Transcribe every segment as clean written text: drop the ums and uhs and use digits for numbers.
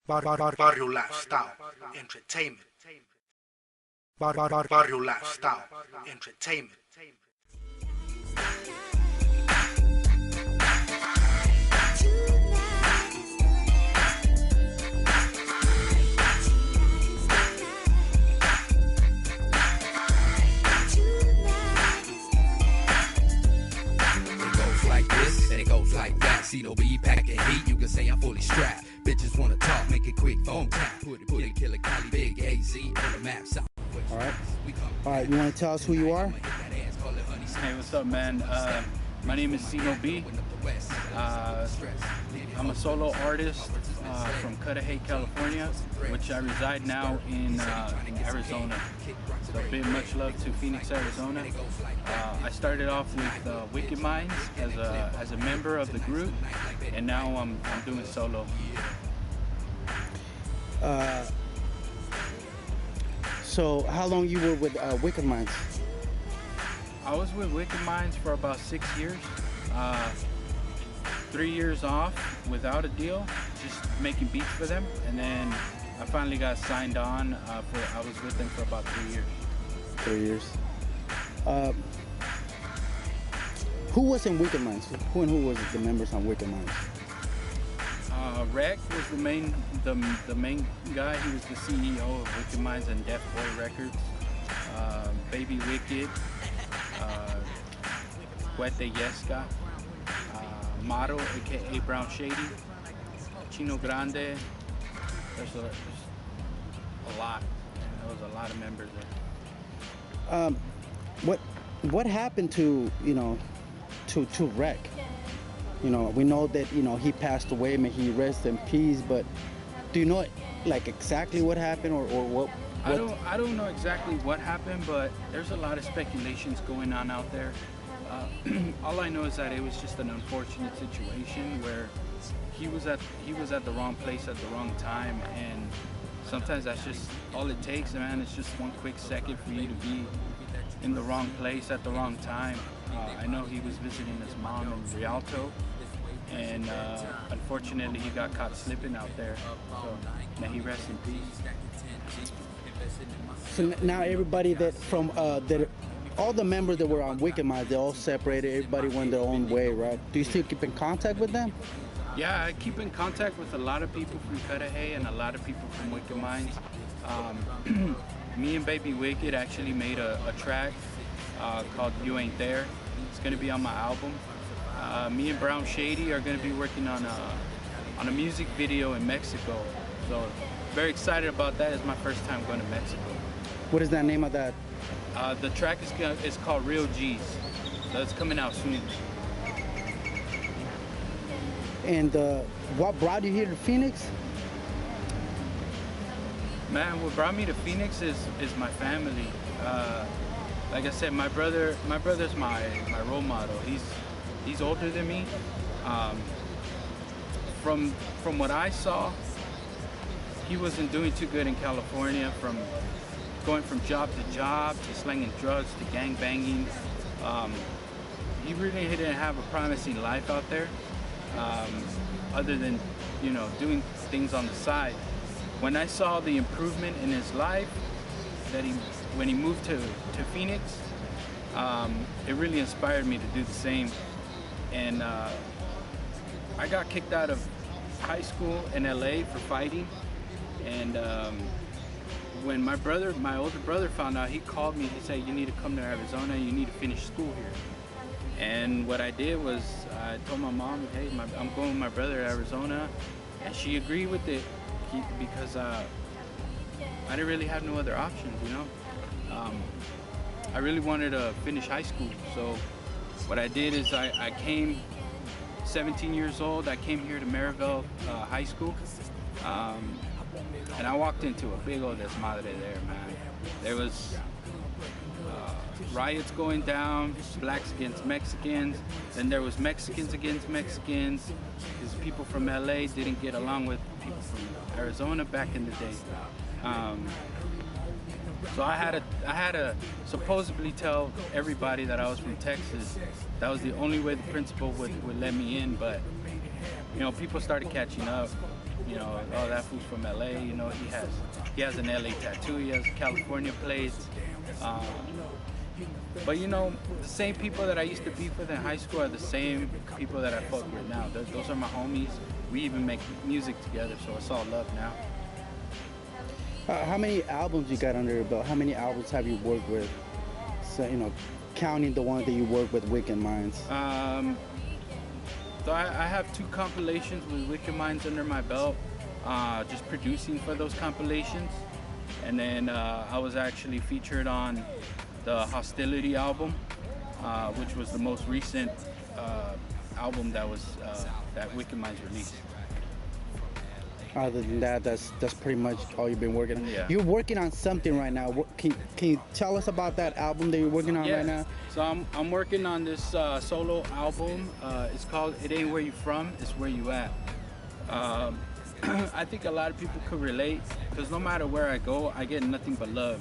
Barrio Lifestyle Entertainment. Barrio Lifestyle Entertainment. It goes like that. Cino B packing heat. You can say I'm fully strapped. Bitches wanna talk, make it quick, phone tap. Put it, kill it, Cali, big AZ on the map. All right, you want to tell us who you are? Hey, what's up, man? My name is Cino B. I'm a solo artist from Cudahy, California, which I reside now in Arizona. So big much love to Phoenix, Arizona. I started off with Wicked Minds as a member of the group, and now I'm doing solo. So how long you were with Wicked Minds? I was with Wicked Minds for about 6 years. 3 years off without a deal, just making beats for them, and then I finally got signed on. I was with them for about 3 years. 3 years. Who was in Wicked Minds? Who was the members on Wicked Minds? Rec was the main guy. He was the CEO of Wicked Minds and Def Boy Records. Baby Wicked, Guete Yesca, Maro, aka Brown Shady, Chino Grande. There's a lot. There was a lot of members there. What happened to to Rec? We know that he passed away. May he rest in peace. But do you know like exactly what happened or what? I don't know exactly what happened, but there's a lot of speculations going on out there. All I know is that it was just an unfortunate situation where he was at the wrong place at the wrong time, and sometimes that's just all it takes, man. It's just one quick second for you to be in the wrong place at the wrong time. I know he was visiting his mom in Rialto, and unfortunately he got caught slipping out there. So may he rest in peace. So now everybody all the members that were on Wicked Minds, they all separated. Everybody went their own way, right? Do you still keep in contact with them? Yeah, I keep in contact with a lot of people from Cudahy and a lot of people from Wicked Minds. Me and Baby Wicked actually made a track called You Ain't There. It's going to be on my album. Me and Brown Shady are going to be working on a music video in Mexico. So very excited about that. It's my first time going to Mexico. What is the name of that? The track is called Real G's. So it's coming out soon. And what brought you here to Phoenix? Man, what brought me to Phoenix is my family. Like I said, my brother's my role model. He's older than me. From what I saw, he wasn't doing too good in California, from going from job to job, to slinging drugs, to gang banging. He really didn't have a promising life out there, other than doing things on the side. When I saw the improvement in his life, when he moved to Phoenix, it really inspired me to do the same. And I got kicked out of high school in LA for fighting, and when my older brother found out, he called me. He said, "You need to come to Arizona. You need to finish school here." And what I did was I told my mom, "Hey, I'm going with my brother to Arizona," and she agreed with it because I didn't really have no other options, I really wanted to finish high school, so what I did is I came 17 years old. I came here to Maryville High School. And I walked into a big old desmadre there, man. There was riots going down, blacks against Mexicans, then there was Mexicans against Mexicans, because people from LA didn't get along with people from Arizona back in the day. So I had to supposedly tell everybody that I was from Texas. That was the only way the principal would let me in, but people started catching up. Oh, that fool's from LA. He has an LA tattoo. He has a California plate. But the same people that I used to beef with in high school are the same people that I fuck with now. Those are my homies. We even make music together, so it's all love now. How many albums you got under your belt? How many albums have you worked with? So, counting the one that you worked with Wicked Minds. So I have 2 compilations with Wicked Minds under my belt, just producing for those compilations. And then I was actually featured on the Hostility album, which was the most recent album that Wicked Minds released. Other than that, that's pretty much all you've been working on. Yeah. You're working on something right now. Can you tell us about that album that you're working on right now? So I'm working on this solo album. It's called It Ain't Where You From, It's Where You At. I think a lot of people could relate, because no matter where I go, I get nothing but love.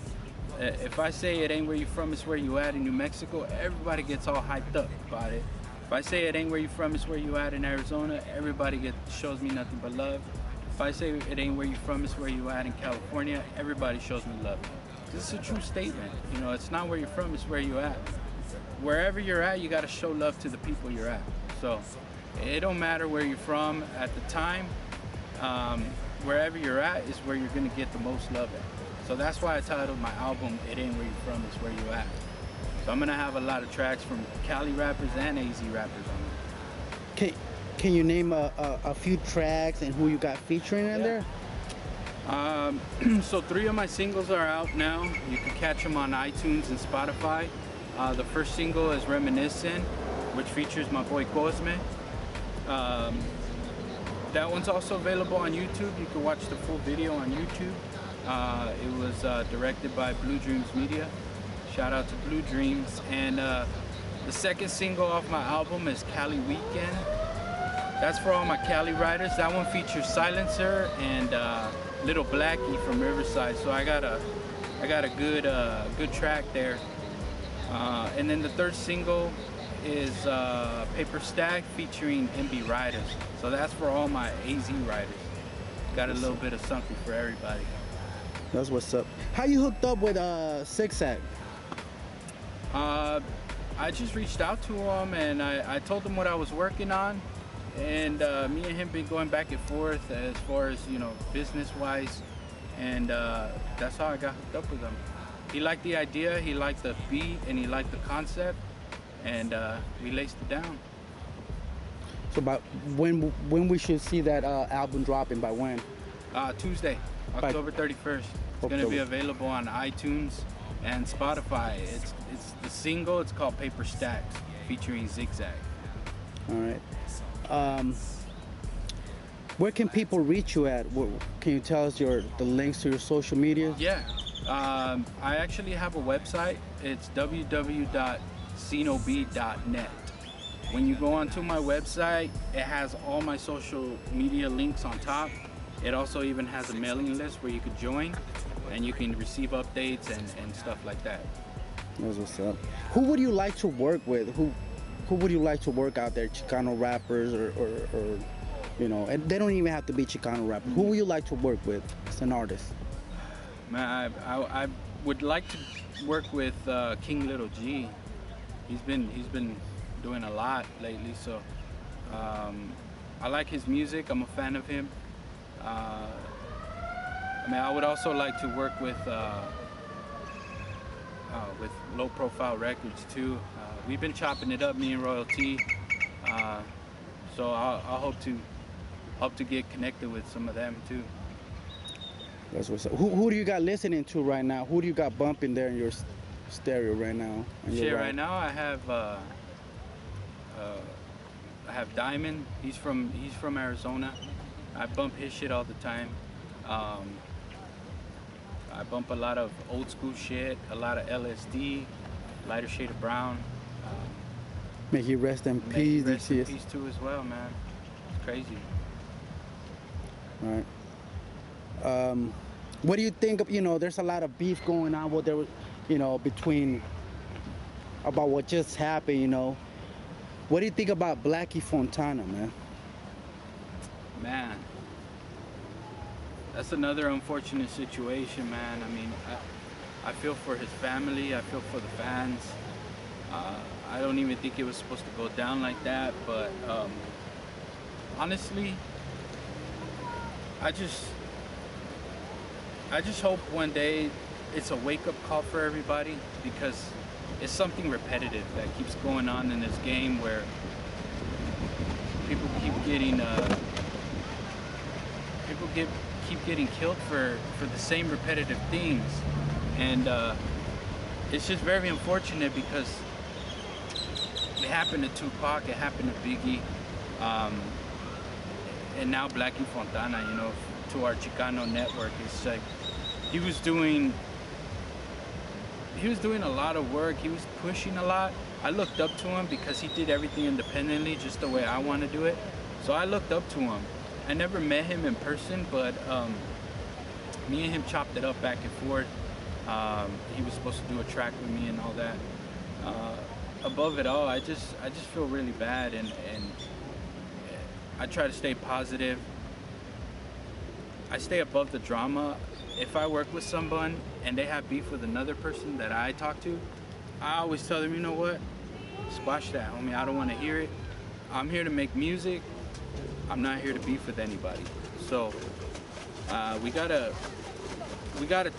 If I say it ain't where you from, it's where you at in New Mexico, everybody gets all hyped up about it. If I say it ain't where you from, it's where you at in Arizona, everybody shows me nothing but love. If I say it ain't where you from, it's where you at in California, everybody shows me love. This is a true statement. It's not where you're from, it's where you at. Wherever you're at, you gotta show love to the people you're at. So it don't matter where you're from at the time. Wherever you're at is where you're gonna get the most love at. So that's why I titled my album, It Ain't Where You From, It's Where You At. So I'm gonna have a lot of tracks from Cali rappers and AZ rappers on it. Can you name a few tracks and who you got featuring in there? So 3 of my singles are out now. You can catch them on iTunes and Spotify. The first single is Reminiscing, which features my boy Kozme. That one's also available on YouTube. You can watch the full video on YouTube. It was directed by Blue Dreams Media. Shout out to Blue Dreams. And the second single off my album is Cali Weekend. That's for all my Cali riders. That one features Silencer and Little Blackie from Riverside. So I got a good track there. And then the third single is Paper Stack featuring MB Riders. So that's for all my AZ riders. Got a little bit of something for everybody. That's what's up. How you hooked up with Zig Zag? I just reached out to him and I told him what I was working on. And me and him been going back and forth as far as, business-wise. And that's how I got hooked up with him. He liked the idea, he liked the beat, and he liked the concept. And we laced it down. So about when we should see that album dropping, by when? Tuesday, October 31st. It's going to be available on iTunes and Spotify. It's the single, it's called Paper Stacks, featuring Zig Zag. All right. Where can people reach you at? Can you tell us the links to your social media? Yeah, I actually have a website. It's www.cinob.net. When you go onto my website, it has all my social media links on top. It also even has a mailing list where you could join and you can receive updates and stuff like that. That's what's up. Who would you like to work with? Who would you like to work out there? Chicano rappers or and they don't even have to be Chicano rappers. Who would you like to work with as an artist? Man, I would like to work with King Little G. He's been doing a lot lately, so I like his music. I'm a fan of him. I would also like to work with Low Profile Records too. We've been chopping it up, me and Royalty. So I'll hope to get connected with some of them too. That's what's up. Who do you got listening to right now? Who do you got bumping there in your stereo right now? Right now I have Diamond. He's from Arizona. I bump his shit all the time. I bump a lot of old school shit, a lot of LSD, Lighter Shade of Brown. May he rest in peace. May he rest in peace too as well, man. It's crazy. All right. What do you think of, there's a lot of beef going on what there was, between about what just happened, What do you think about Blackie Fontana, man? man, that's another unfortunate situation, man. I mean, I feel for his family. I feel for the fans. I don't even think it was supposed to go down like that, but honestly, I just hope one day it's a wake-up call for everybody, because it's something repetitive that keeps going on in this game where people keep getting keep getting killed for the same repetitive things, and it's just very unfortunate because it happened to Tupac, it happened to Biggie, and now Blackie Fontana, you know, to our Chicano network. It's like he was doing a lot of work, he was pushing a lot. I looked up to him because he did everything independently, just the way I want to do it. So I looked up to him. I never met him in person, but me and him chopped it up back and forth. He was supposed to do a track with me and all that. Above it all, I just feel really bad, and I try to stay positive. I stay above the drama. If I work with someone and they have beef with another person that I talk to, I always tell them, you know what? Squash that, homie. I don't want to hear it. I'm here to make music. I'm not here to beef with anybody. So we gotta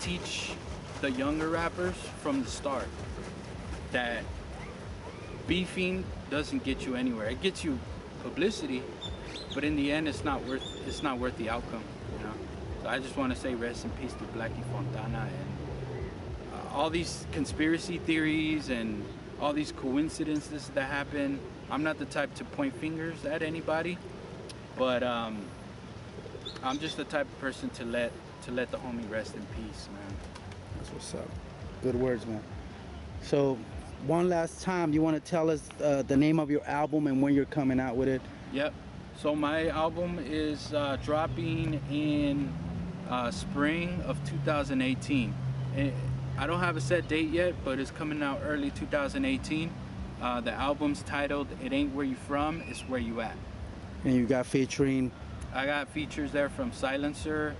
teach the younger rappers from the start that beefing doesn't get you anywhere. It gets you publicity, but in the end, it's not worth the outcome. You know. So I just want to say rest in peace to Blackie Fontana, and all these conspiracy theories and all these coincidences that happen. I'm not the type to point fingers at anybody, but I'm just the type of person to let the homie rest in peace, man. That's what's up. Good words, man. So, one last time, you want to tell us the name of your album and when you're coming out with it? Yep. So my album is dropping in spring of 2018. I don't have a set date yet, but it's coming out early 2018. The album's titled "It Ain't Where You From, It's Where You At." And you got featuring? I got features there from Silencer,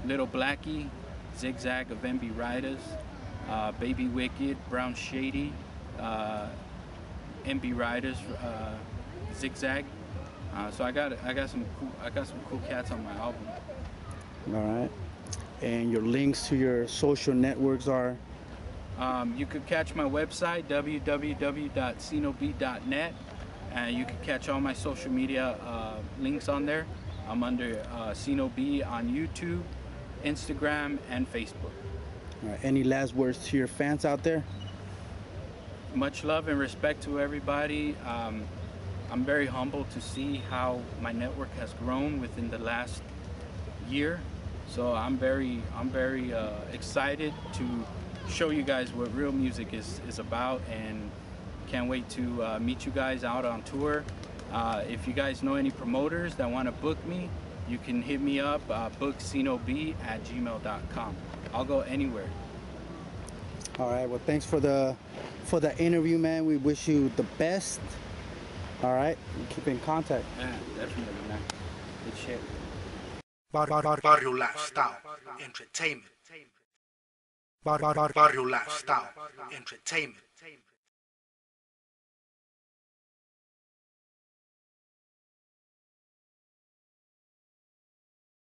Little Blackie, Zig Zag of MB Ridaz, Baby Wicked, Brown Shady, MB Ridaz, Zig Zag. So I got some cool cats on my album. All right. And your links to your social networks are? You could catch my website, www.cinob.net, and you can catch all my social media links on there. I'm under Cino B on YouTube, Instagram, and Facebook. All right. Any last words to your fans out there? Much love and respect to everybody. I'm very humbled to see how my network has grown within the last year. So I'm very excited to show you guys what real music is about, and can't wait to meet you guys out on tour. If you guys know any promoters that want to book me, you can hit me up, bookcinob@gmail.com. I'll go anywhere. All right. Well, thanks for the interview, man. We wish you the best. All right. We'll keep in contact. Yeah, definitely, man. Good shit. Barrio Lifestyle Entertainment. Barrio Lifestyle Entertainment.